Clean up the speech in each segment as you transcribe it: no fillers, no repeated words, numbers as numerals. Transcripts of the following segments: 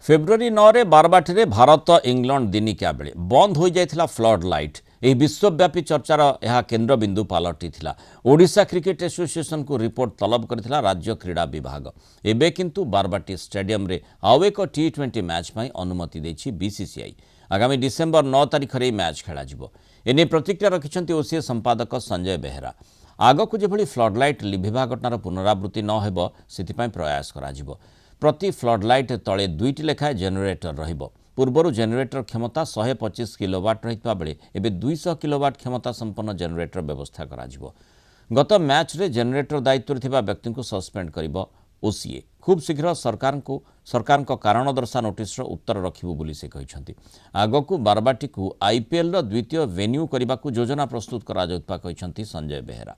February 9 रे Barbati Bharat England दिनिकिया बेले बंद हो जाइथिला फ्लड लाइट। यह विश्वव्यापी चर्चार यह केन्द्रबिंदु पलटि ओडिशा क्रिकेट एसोसिएशन को रिपोर्ट तलब करथिला राज्य क्रीड़ा विभाग। एबे किंतु बारबाटी स्टेडियम रे आउ एक T20 मैच पई अनुमति देछि बीसीसीआई। आगामी डिसेंबर 9 तारिख रे मैच खेला जिवो। एने प्रतिक्रिया रखिछन्ति ओसीए संपादक संजय बेहेरा। आगकु जेभଳି फ्लड लाइट लिभिबा घटनार पुनरावृत्ति न हेबो सेतिपई प्रयास करा जिवो। प्रति फ्लड लाइट तले 2टी लेखाएं जेनेरेटर रहिबो। पूर्वर जेनेरेटर क्षमता 125 किलोवाट रहितबा बेले एबे 200 किलोवाट क्षमता संपन्न जेनेरेटर व्यवस्था करा जिवो। गत मैच रे जेनेरेटर दायित्व थिबा व्यक्ति को सस्पेंड करिबो ओसीए। खूब शीघ्र सरकार को कारण दर्शा नोटिस उत्तर रखिबो बोली से कहिसंती। आगकु बारबाटी को आईपीएल रो द्वितीय वेन्यू करबाकू योजना प्रस्तुत करा जाउतबा कहिसंती संजय बेहेरा।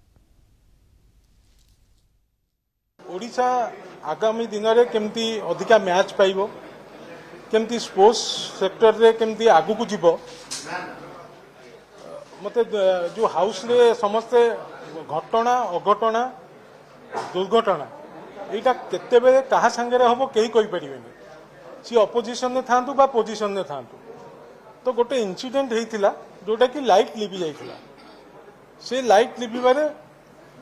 ओडिशा आगामी दिन में केमती अधिका मैच पाइबो, केमती स्पोर्ट्स सेक्टर रे केमती आगु को जीवो। मते जो हाउस रे समस्ते घटना अघटना दुर्घटना एटा केते बेले कहा संगे रे हबो केही कहि परिबेनी। सी अपोजिशन ने थांतु बा पोजिशन ने थांतु। तो गोटे इंसिडेंट हेतिला जोटा कि लाइट लिबि जाइतिला। से लाइट लिबि बारे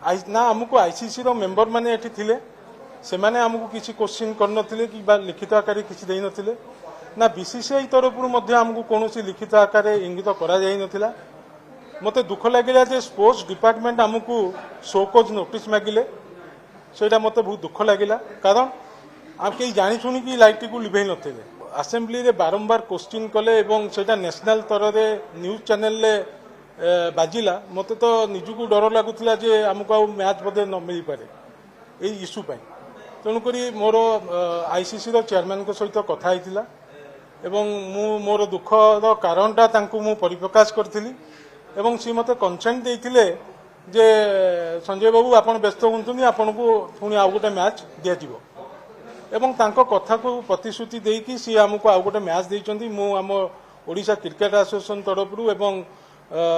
ना हमको आईसीसी रो मेंबर माने एठी थिले, से माने हमको किसी क्वेश्चन कर नथिले कि बा लिखित आकार किसी देई नथिले, ना बीसीसीआई तरफ मध्य हमको कोनोसी लिखित आकार इंगित करा जाई नथिला। मते दुख लागिला जे स्पोर्ट्स डिपार्टमेंट हमको शोकज नोटिस मागिले, सेटा मते बहुत दुख लागिला। कारण आप कई जानि सुनी कि लाइट को लिभेई नथिले। असेंबली रे बारंबार क्वेश्चन कले एवं सेटा नेशनल तर रे न्यूज चैनल रे बाजिला। मते तो निजुको डर लागुला जे हमको आ मैच बदे न मिल पारे ए इश्यू पाई। तेणुक मोर आईसीसी रो चेयरमैन को सहित कथा होइतिला एवं मु मोर दुखर कारणटा तांकु मु परिप्रकाश करथिली एवं सी मते कंसेंट देइथिले जे संजय बाबू आपण व्यस्त हुंतुनी, आपनको पुणी आउ गोटे मैच दिया जिवो एवं तांको कथा को प्रतिश्रुति देकी सी हमको आउ गोटे मैच देइचंती। मु आम ओडिशा क्रिकेट एसोसिएशन तरफरु एवं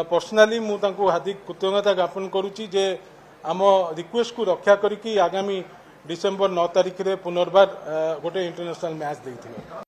पर्सनाली मु तांको हार्दिक कृतज्ञता ज्ञापन करुची जे आम रिक्वेस्ट को रक्षा करिकी आगामी डिसेंबर 9 तारिख रे पुनर्बार गोटे इंटरनेशनल मैच देइथिले।